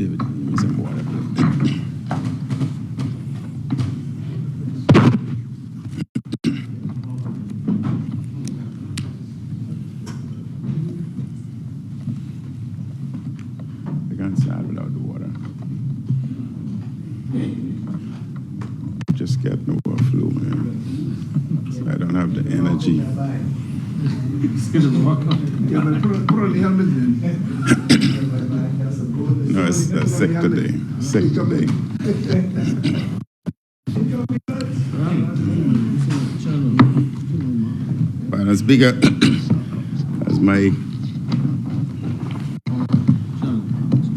David, give me some water, please. I can't start without the water. Just getting overflow, man. So I don't have the energy. No, it's sick today. Sick today. Madam Speaker, as my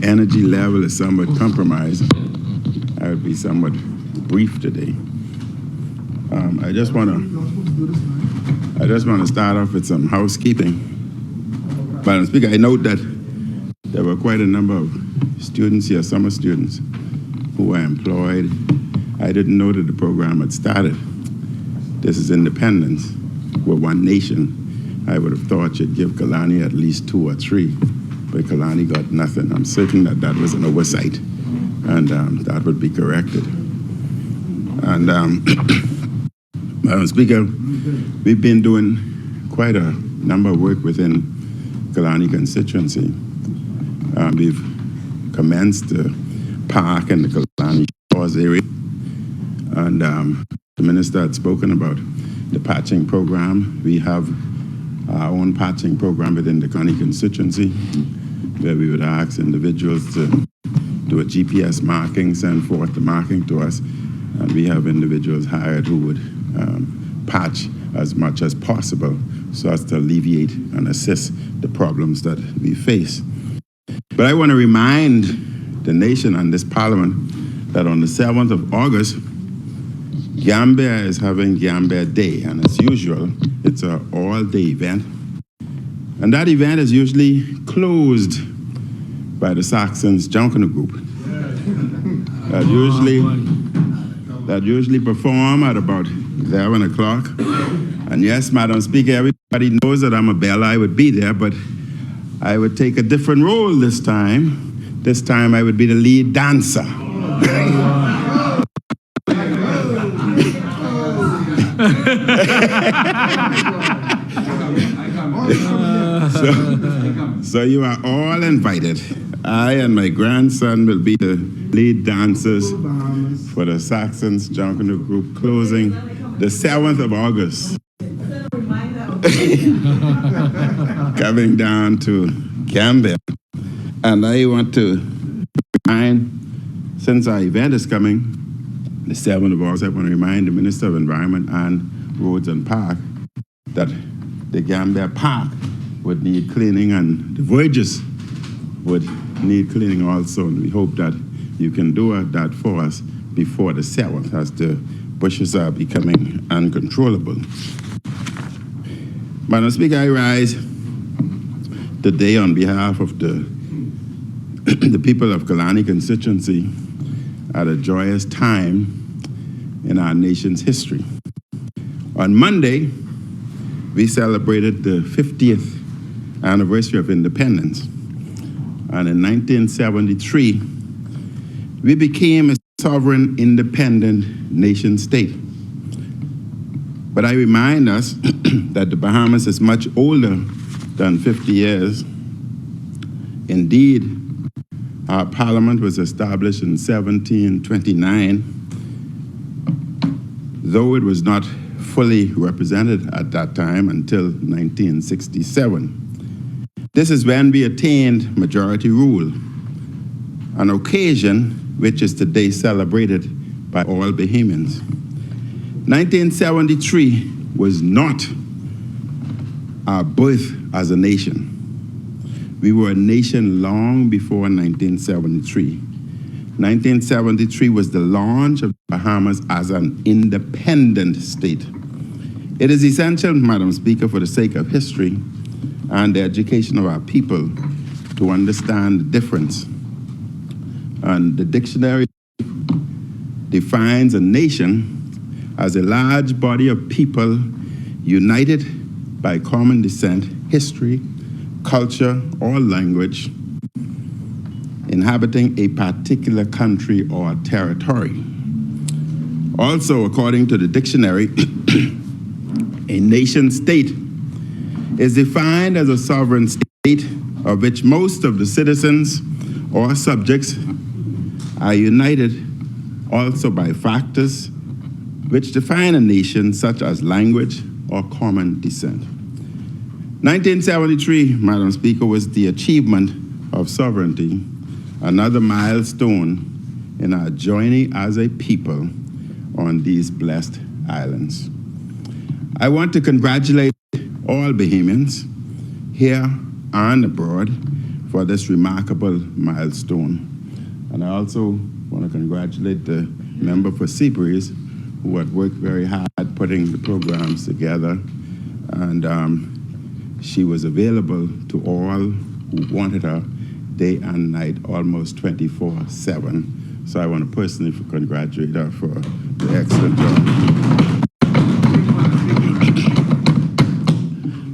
energy level is somewhat compromised, I would be somewhat brief today. I just want to start off with some housekeeping. Madam Speaker, I note that there were quite a number of students here, summer students, who were employed. I didn't know that the program had started. This is independence. We're one nation. I would have thought you'd give Kalani at least 2 or 3, but Kalani got nothing. I'm certain that that was an oversight, and that would be corrected. And Madam Speaker, we've been doing quite a number of work within Kalani constituency. We've commenced the park in the Kalani Shores area, and the minister had spoken about the patching program. We have our own patching program within the Kalani constituency, where we would ask individuals to do a GPS marking, send forth the marking to us, and we have individuals hired who would patch as much as possible so as to alleviate and assist the problems that we face. But I want to remind the nation and this parliament that on the 7th of August, Gambia is having Gambia Day, and as usual, it's an all-day event. And that event is usually closed by the Saxons Junkanoo Group. That usually perform at about 11 o'clock. And yes, Madam Speaker, everybody knows that I'm a bell. I would be there, but I would take a different role this time. This time I would be the lead dancer. So you are all invited. I and my grandson will be the lead dancers for the Saxons Junkanoo Group closing the 7th of August. Coming down to Gambia. And I want to remind, since our event is coming, the 7th of August, I want to remind the Minister of Environment and Roads and Park that the Gambia Park would need cleaning and the voyages would need cleaning also. And we hope that you can do that for us before the 7th as the bushes are becoming uncontrollable. Madam Speaker, I rise today on behalf of the people of Kalani constituency at a joyous time in our nation's history. On Monday, we celebrated the 50th anniversary of independence. And in 1973, we became a sovereign, independent nation state. But I remind us that the Bahamas is much older than 50 years. Indeed, our parliament was established in 1729, though it was not fully represented at that time until 1967. This is when we attained majority rule, an occasion which is today celebrated by all Bahamians. 1973 was not our birth as a nation. We were a nation long before 1973. 1973 was the launch of the Bahamas as an independent state. It is essential, Madam Speaker, for the sake of history and the education of our people to understand the difference. And the dictionary defines a nation as a large body of people united by common descent, history, culture, or language inhabiting a particular country or territory. Also, according to the dictionary, a nation-state is defined as a sovereign state of which most of the citizens or subjects are united also by factors which define a nation, such as language or common descent. 1973, Madam Speaker, was the achievement of sovereignty, another milestone in our journey as a people on these blessed islands. I want to congratulate all Bahamians here and abroad for this remarkable milestone. And I also want to congratulate the member for Seabreeze, who had worked very hard putting the programs together. And she was available to all who wanted her day and night, almost 24/7. So I want to personally congratulate her for the excellent job.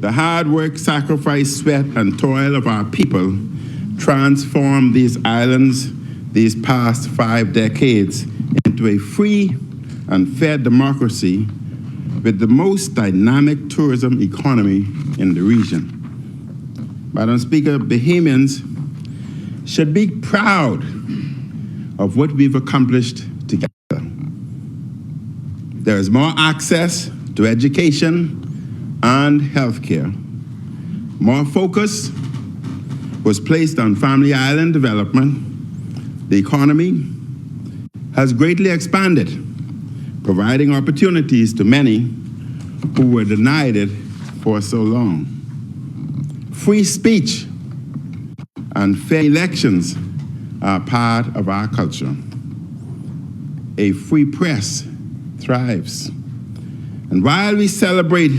The hard work, sacrifice, sweat, and toil of our people transformed these islands these past 5 decades into a free and fair democracy with the most dynamic tourism economy in the region. Madam Speaker, Bahamians should be proud of what we've accomplished together. There is more access to education and healthcare. More focus was placed on Family Island development. The economy has greatly expanded, providing opportunities to many who were denied it for so long. Free speech and fair elections are part of our culture. A free press thrives. And while we celebrate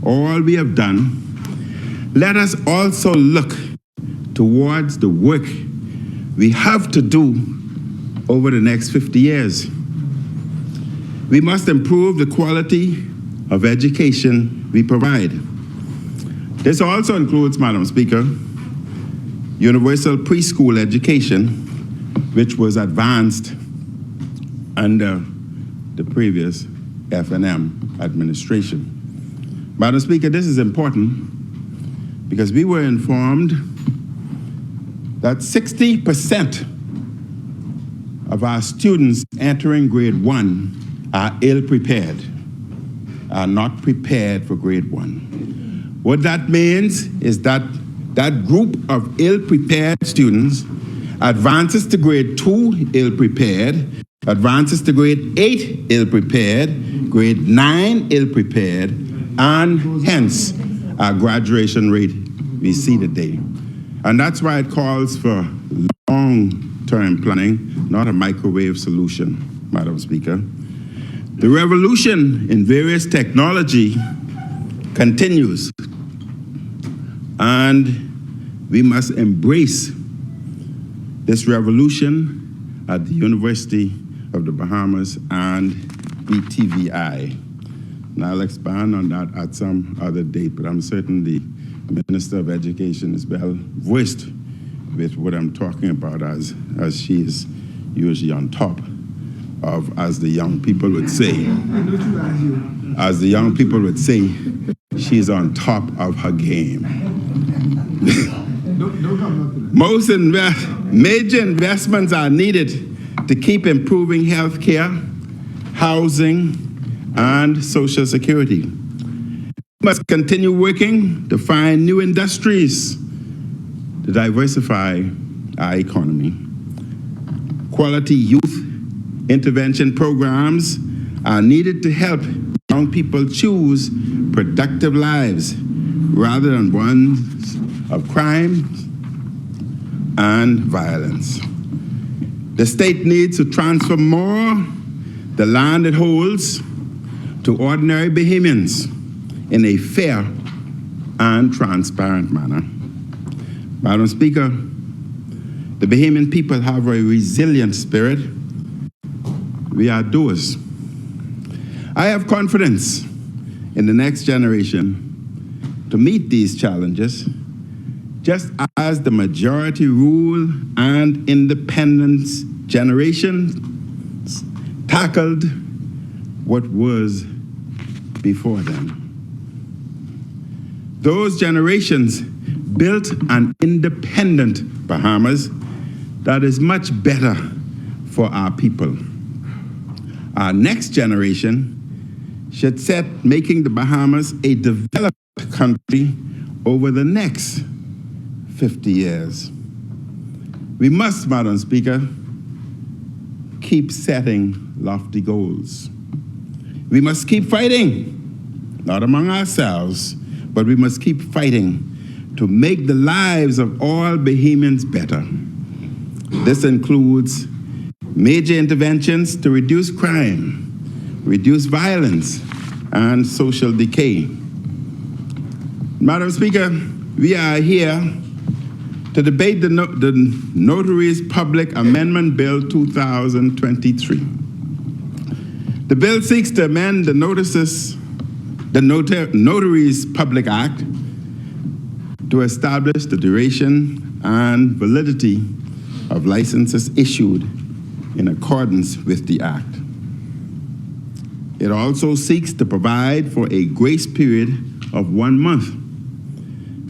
all we have done, let us also look towards the work we have to do over the next 50 years. We must improve the quality of education we provide. This also includes, Madam Speaker, universal preschool education, which was advanced under the previous F&M administration. Madam Speaker, this is important because we were informed that 60% of our students entering grade 1 are ill-prepared, are not prepared for grade 1. What that means is that that group of ill-prepared students advances to grade 2 ill-prepared, advances to grade 8 ill-prepared, grade 9 ill-prepared, and hence our graduation rate we see today. And that's why it calls for long-term planning, not a microwave solution, Madam Speaker. The revolution in various technology continues, and we must embrace this revolution at the University of the Bahamas and BTVI. And I'll expand on that at some other date, but I'm certain the Minister of Education is well versed with what I'm talking about, as she is usually on top of, as the young people would say. As the young people would say, she's on top of her game. Most major investments are needed to keep improving healthcare, housing, and Social Security. We must continue working to find new industries to diversify our economy. Quality youth intervention programs are needed to help young people choose productive lives rather than ones of crime and violence. The state needs to transfer more the land it holds to ordinary Bahamians in a fair and transparent manner. Madam Speaker, the Bahamian people have a resilient spirit. We are doers. I have confidence in the next generation to meet these challenges just as the majority rule and independence generations tackled what was before them. Those generations built an independent Bahamas that is much better for our people. Our next generation should set making the Bahamas a developed country over the next 50 years. We must, Madam Speaker, keep setting lofty goals. We must keep fighting, not among ourselves, but we must keep fighting to make the lives of all Bahamians better. This includes major interventions to reduce crime, reduce violence, and social decay. Madam Speaker, we are here to debate the Notary's Public Amendment Bill 2023. The bill seeks to amend the Notary's Public Act to establish the duration and validity of licenses issued in accordance with the Act. It also seeks to provide for a grace period of 1 month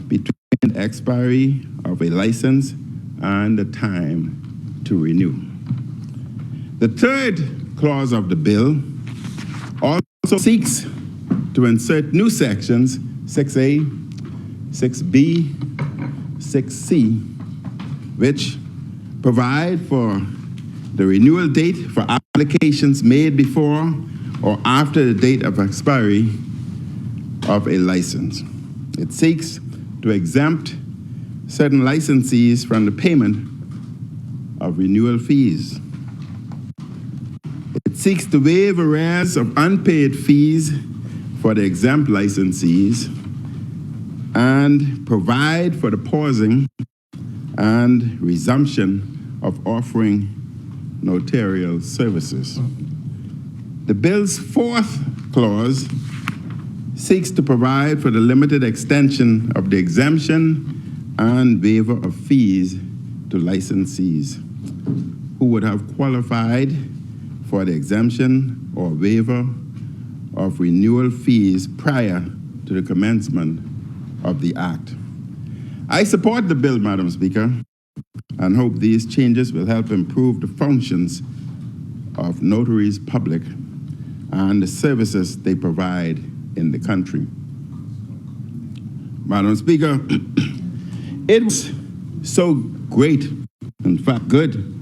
between the expiry of a license and the time to renew. The third clause of the bill also seeks to insert new sections 6A, 6B, 6C, which provide for the renewal date for applications made before or after the date of expiry of a license. It seeks to exempt certain licensees from the payment of renewal fees. It seeks to waive arrears of unpaid fees for the exempt licensees and provide for the pausing and resumption of offering notarial services. The bill's fourth clause seeks to provide for the limited extension of the exemption and waiver of fees to licensees who would have qualified for the exemption or waiver of renewal fees prior to the commencement of the Act. I support the bill, Madam Speaker, and hope these changes will help improve the functions of notaries public and the services they provide in the country. Madam Speaker, it was so great, in fact good,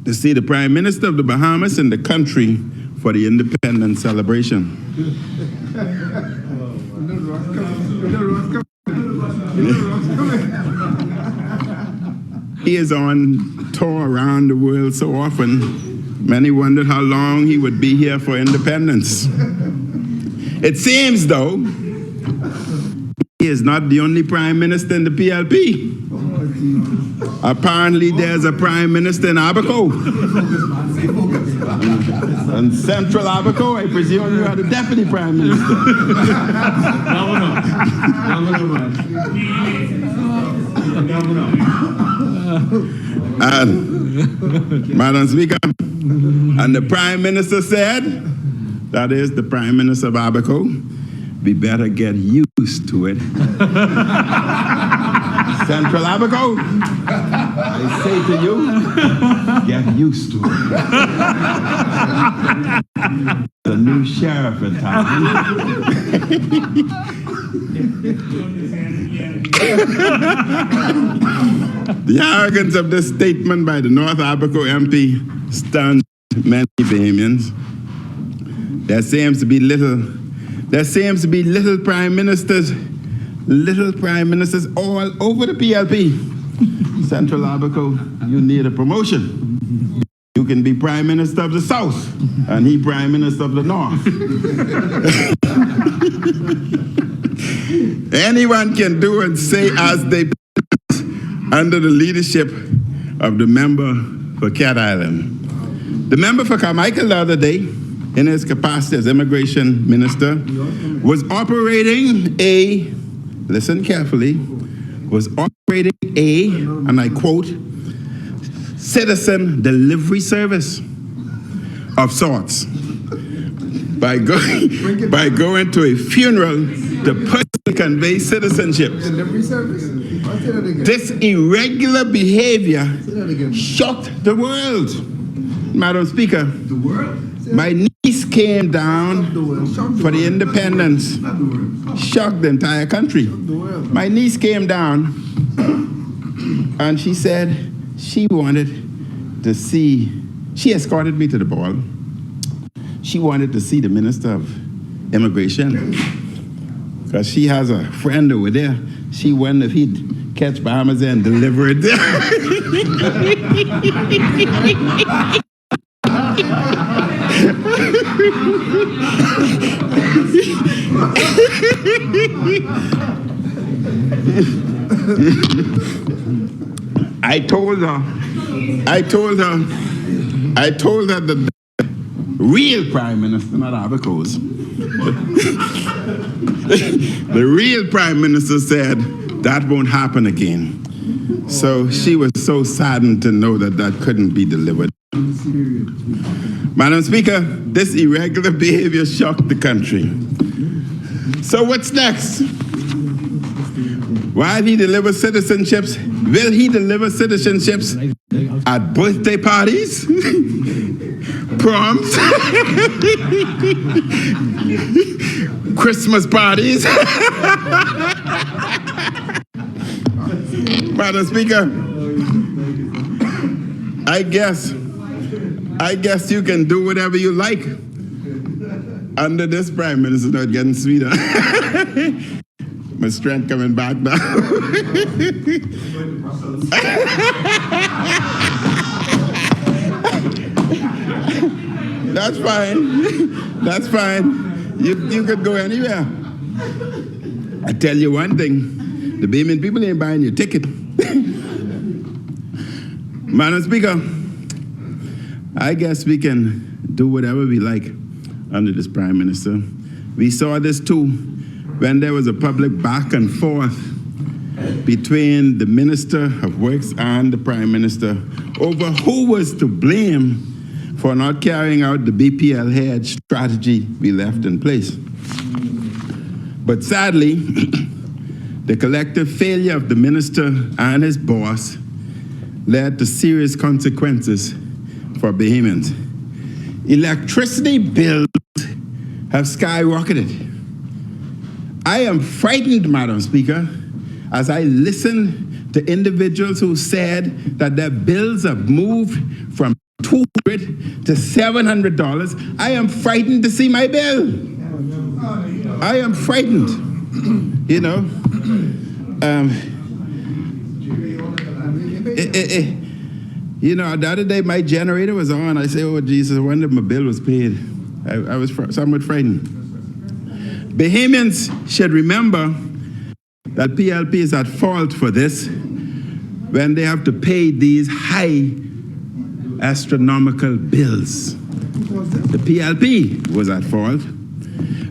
to see the Prime Minister of the Bahamas in the country for the independence celebration. He is on tour around the world so often, many wondered how long he would be here for independence. It seems, though, he is not the only Prime Minister in the PLP. Apparently, there's a Prime Minister in Abaco. And Central Abaco, I presume you are the Deputy Prime Minister. And, Madam Speaker, and the Prime Minister said, that is the Prime Minister of Abaco, we better get used to it. Central Abaco, I say to you, get used to it. The new sheriff in town. The arrogance of this statement by the North Abaco MP stunned many Bahamians. There seems to be little prime ministers all over the PLP. Central Abaco, you need a promotion. You can be Prime Minister of the South, and he Prime Minister of the North. Anyone can do and say as they please under the leadership of the member for Cat Island. The member for Carmichael the other day, in his capacity as immigration minister, was operating a listen carefully, was operating a, and I quote, citizen delivery service of sorts. By going to a funeral, the person conveys citizenship. Delivery service? Say that again. This irregular behavior shocked the world. Madam Speaker, The world? my niece came down for the independence, shocked the entire country. My niece came down and she said she wanted to see, she escorted me to the ball. She wanted to see the Minister of Immigration because she has a friend over there. She wondered if he'd catch Bahamas and deliver it there. I told her that the real Prime Minister, not Abacos, the real Prime Minister said that won't happen again. So she was so saddened to know that that couldn't be delivered. Madam Speaker, this irregular behavior shocked the country. So what's next? While he delivers citizenships, will he deliver citizenships at birthday parties, proms, Christmas parties? Madam Speaker, I guess you can do whatever you like under this Prime Minister not getting sweeter. My strength coming back now. That's fine. That's fine. You could go anywhere. I tell you one thing, the Bahamian people ain't buying your ticket. Madam Speaker, I guess we can do whatever we like under this Prime Minister. We saw this too when there was a public back and forth between the Minister of Works and the Prime Minister over who was to blame for not carrying out the BPL hedge strategy we left in place. But sadly, the collective failure of the minister and his boss led to serious consequences for Bahamians. Electricity bills have skyrocketed. I am frightened, Madam Speaker, as I listen to individuals who said that their bills have moved from $200 to $700. I am frightened to see my bill. I am frightened, you know. You know, the other day my generator was on. I say, oh, Jesus, I wonder if my bill was paid. I was somewhat frightened. Bahamians should remember that PLP is at fault for this when they have to pay these high astronomical bills. The PLP was at fault.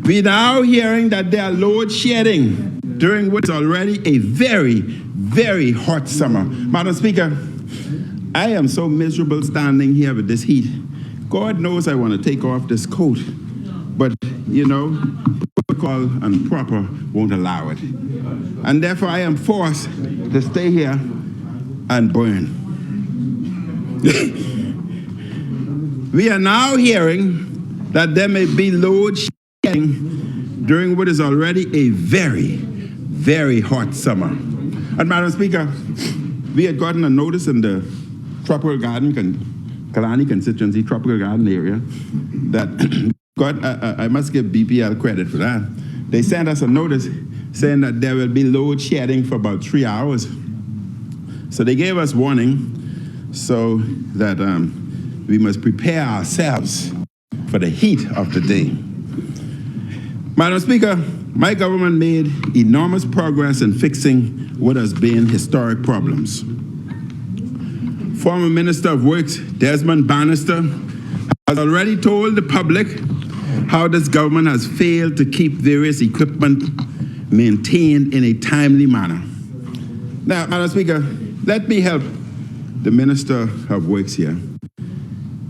We're now hearing that they are load shedding during what's already a very, very hot summer. Madam Speaker, I am so miserable standing here with this heat. God knows I want to take off this coat, but you know, protocol and proper won't allow it. And therefore I am forced to stay here and burn. We are now hearing that there may be load shedding during what is already a very, very hot summer. And Madam Speaker, we had gotten a notice in the Tropical Garden, Kalani constituency, Tropical Garden area, that I must give BPL credit for that. They sent us a notice saying that there will be load shedding for about 3 hours. So they gave us warning so that we must prepare ourselves for the heat of the day. Madam Speaker, my government made enormous progress in fixing what has been historic problems. Former Minister of Works, Desmond Bannister, has already told the public how this government has failed to keep various equipment maintained in a timely manner. Now, Madam Speaker, let me help the Minister of Works here,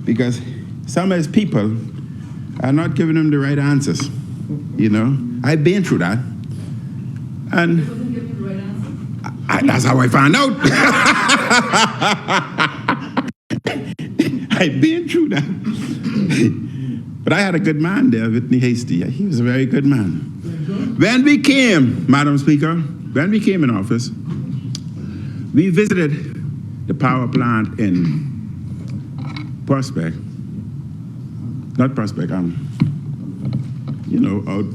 because some of his people are not giving him the right answers. You know, I've been through that. And that's how I found out. I've been through that. But I had a good man there, Whitney Hasty. He was a very good man. When we came, Madam Speaker, when we came in office, we visited the power plant in Prospect. Not Prospect, you know, out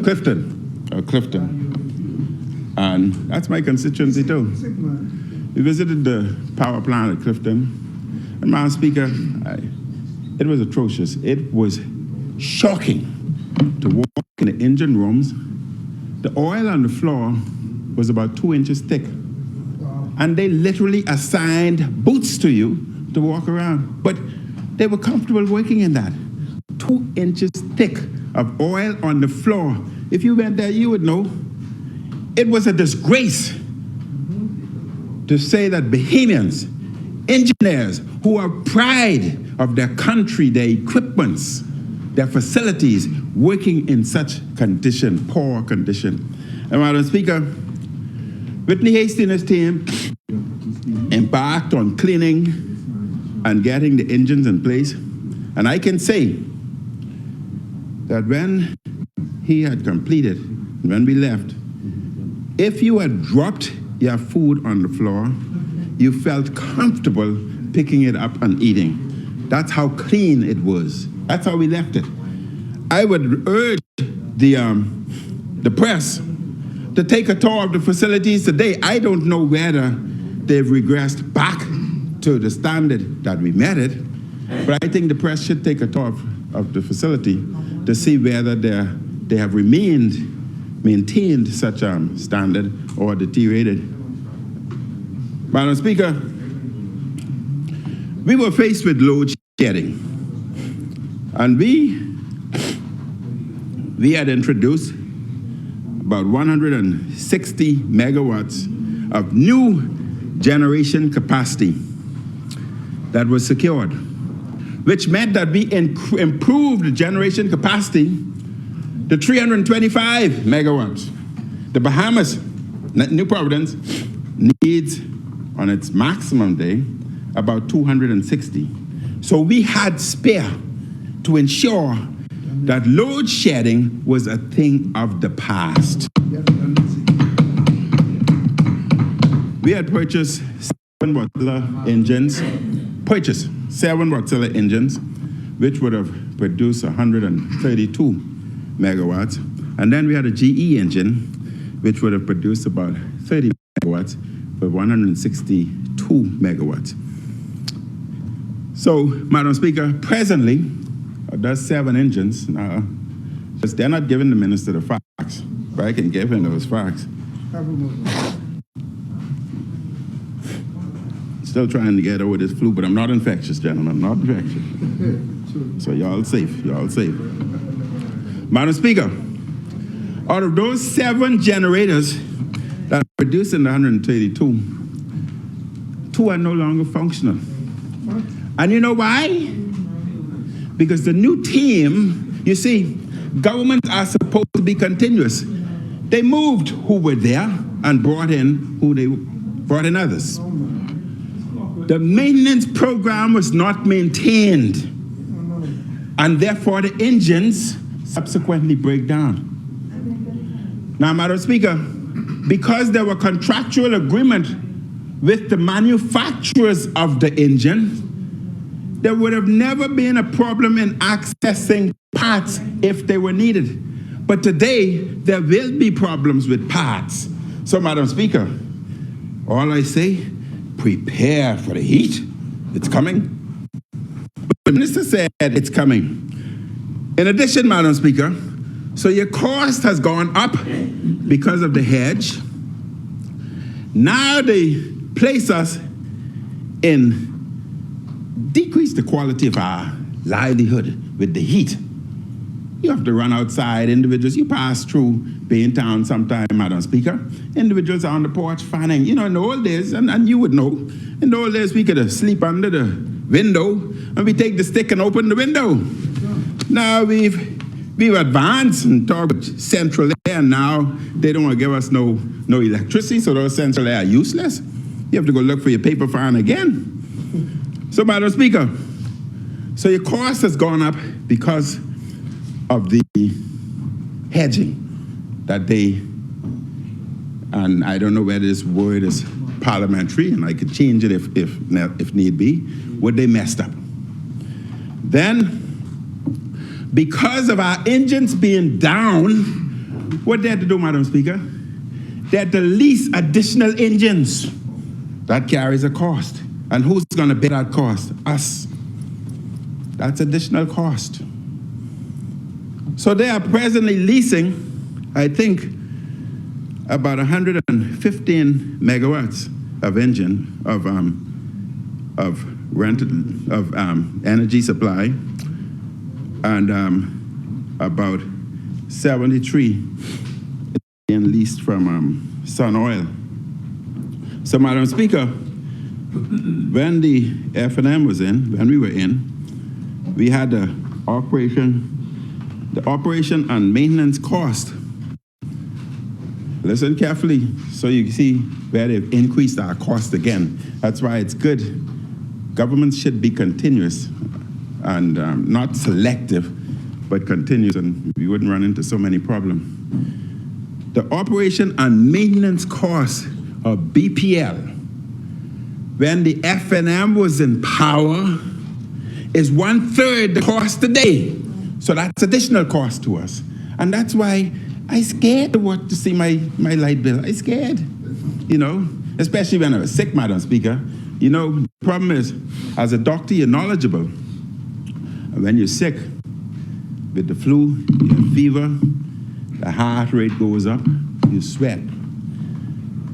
Clifton. And that's my constituency too. We visited the power plant at Clifton. And Madam Speaker, it was atrocious. It was shocking to walk in the engine rooms. The oil on the floor was about 2 inches thick. And they literally assigned boots to you to walk around. But they were comfortable working in that. 2 inches thick of oil on the floor. If you went there, you would know. It was a disgrace to say that Bahamians, engineers who are pride of their country, their equipments, their facilities, working in such condition, poor condition. And Madam Speaker, Whitney Hasty and his team embarked on cleaning and getting the engines in place. And I can say that when he had completed, when we left, if you had dropped your food on the floor, you felt comfortable picking it up and eating. That's how clean it was. That's how we left it. I would urge the press to take a tour of the facilities today. I don't know whether they've regressed back to the standard that we met it, but I think the press should take a tour of the facility to see whether they have maintained such a standard or deteriorated. Madam Speaker, we were faced with load shedding, and we had introduced about 160 megawatts of new generation capacity that was secured, which meant that we improved the generation capacity to 325 megawatts. The Bahamas, New Providence, needs on its maximum day about 260. So we had spare to ensure that load shedding was a thing of the past. We had purchased 7 Wärtsilä engines, which would have produced 132 megawatts. And then we had a GE engine, which would have produced about 30 megawatts for 162 megawatts. So, Madam Speaker, presently, there's 7 engines. Now, they're not giving the minister the facts, but I can give him those facts. Still trying to get over this flu, but I'm not infectious, gentlemen, I'm not infectious. So y'all safe, y'all safe. Madam Speaker, out of those 7 generators that are producing the 132, 2 are no longer functional. And you know why? Because the new team, you see, governments are supposed to be continuous. They moved who were there and brought in others. The maintenance program was not maintained, and therefore the engines subsequently break down. Now, Madam Speaker, because there were contractual agreement with the manufacturers of the engine, there would have never been a problem in accessing parts if they were needed. But today, there will be problems with parts. So, Madam Speaker, all I say, prepare for the heat. It's coming. The minister said it's coming. In addition, Madam Speaker, so your cost has gone up because of the hedge. Now they place us in decrease the quality of our livelihood with the heat. You have to run outside. Individuals, you pass through Bain Town sometime, Madam Speaker. Individuals are on the porch fanning. You know, in the old days, and you would know, in the old days we could sleep under the window and we take the stick and open the window. Now we've advanced and talked about central air, and now they don't want to give us no electricity, so those central air are useless. You have to go look for your paper fan again. So, Madam Speaker, so your cost has gone up because of the hedging that they, and I don't know whether this word is parliamentary, and I could change it if need be, what they messed up. Then, because of our engines being down, what they had to do, Madam Speaker? They had to lease additional engines. That carries a cost. And who's going to bear that cost? Us. That's additional cost. So they are presently leasing, I think, about 115 megawatts of engine of energy supply, and about 73 being leased from Sun Oil. So, Madam Speaker, when the F&M was in, when we were in, we had the operation and maintenance cost. Listen carefully so you can see where they've increased our cost again. That's why it's good. Government should be continuous and not selective, but continuous, and we wouldn't run into so many problems. The operation and maintenance cost of BPL, when the F&M was in power, is 1/3 the cost today. So that's additional cost to us. And that's why I scared to see my light bill. I scared, you know, especially when I was sick, Madam Speaker. You know, the problem is, as a doctor, you're knowledgeable. And when you're sick, with the flu, you have fever, the heart rate goes up, you sweat.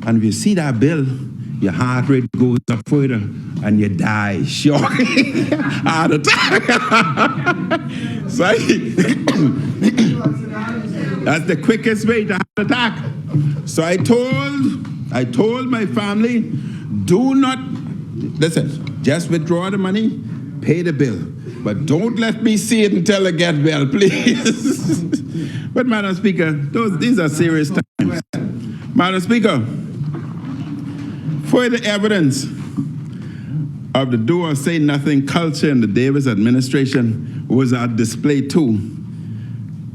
And if you see that bill, your heart rate goes up further and you die shock heart attack. So that's the quickest way to heart attack. So I told my family, do not, listen, just withdraw the money, pay the bill. But don't let me see it until I get well, please. But, Madam Speaker, these are serious times. Madam Speaker, further evidence of the do or say nothing culture in the Davis administration was on display too.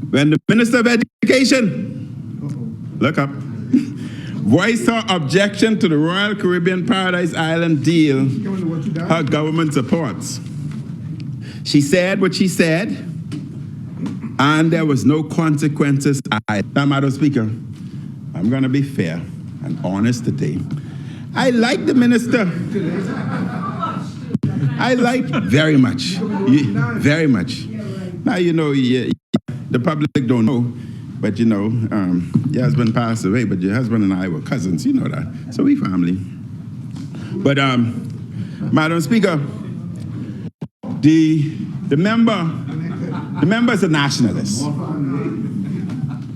When the Minister of Education, look up, voiced her objection to the Royal Caribbean Paradise Island deal her government supports. She said what she said, and there was no consequences. Now, Madam Speaker, I'm going to be fair and honest today. I like the minister. I like very much, very much. Now, you know, the public don't know, but you know, your husband passed away, but your husband and I were cousins, you know that. So we family. But, Madam Speaker, the member is a nationalist.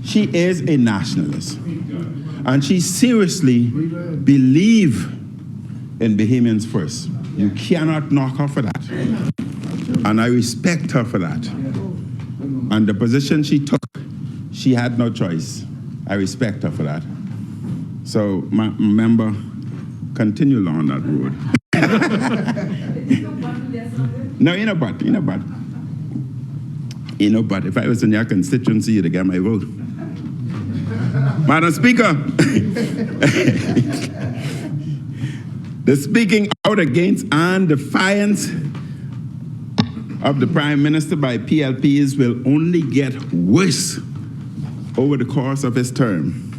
She is a nationalist. And she seriously believes in Bahamians first. You cannot knock her for that. And I respect her for that. And the position she took, she had no choice. I respect her for that. So, my member, continue along that road. No, you know but if I was in your constituency, you'd get my vote. Madam Speaker, the speaking out against and defiance of the Prime Minister by PLPs will only get worse over the course of his term.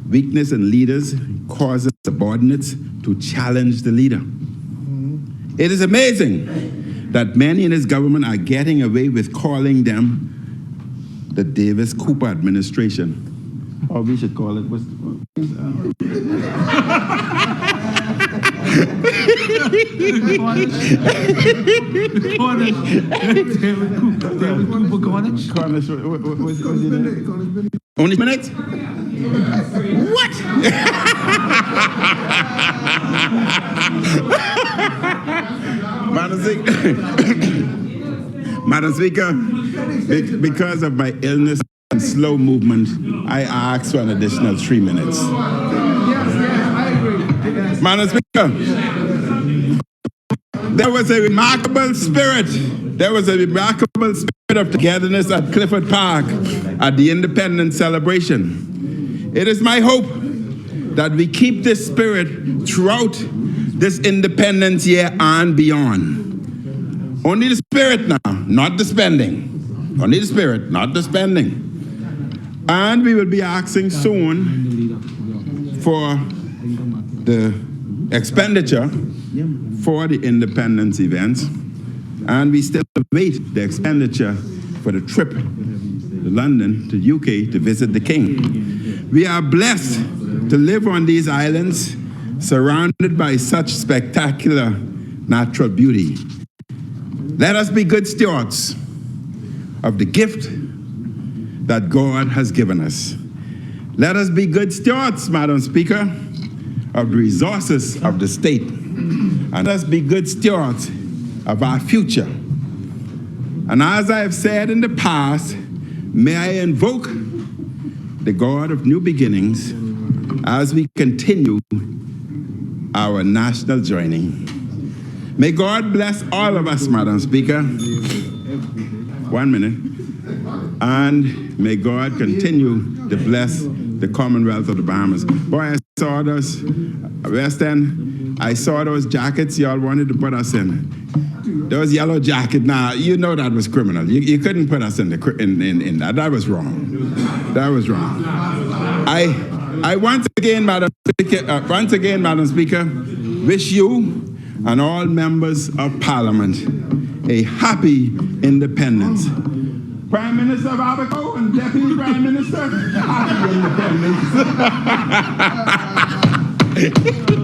Weakness in leaders causes subordinates to challenge the leader. It is amazing that many in his government are getting away with calling them the Davis-Cooper administration. Or we should call it, what's the Cornish, only minutes? What? Madam Speaker, because of my illness and slow movement, I ask for an additional 3 minutes. Yes, I agree. Yes. Madam Speaker, there was a remarkable spirit. There was a remarkable spirit of togetherness at Clifford Park at the Independence celebration. It is my hope that we keep this spirit throughout this Independence year and beyond. Only the spirit now, not the spending. Only the spirit, not the spending. And we will be asking soon for the expenditure for the Independence events. And we still await the expenditure for the trip to London, to UK, to visit the King. We are blessed to live on these islands, surrounded by such spectacular natural beauty. Let us be good stewards of the gift that God has given us. Let us be good stewards, Madam Speaker, of the resources of the state. And let us be good stewards of our future. And as I have said in the past, may I invoke the God of new beginnings as we continue our national journey. May God bless all of us, Madam Speaker. 1 minute. And may God continue to bless the Commonwealth of the Bahamas. Boy, I saw those, West End, I saw those jackets y'all wanted to put us in. Those yellow jackets, now, you know that was criminal. You couldn't put us in that. That was wrong. That was wrong. I once again, Madam Speaker, wish you and all members of Parliament a happy independence. Prime Minister of Abaco and Deputy Prime Minister, happy independence.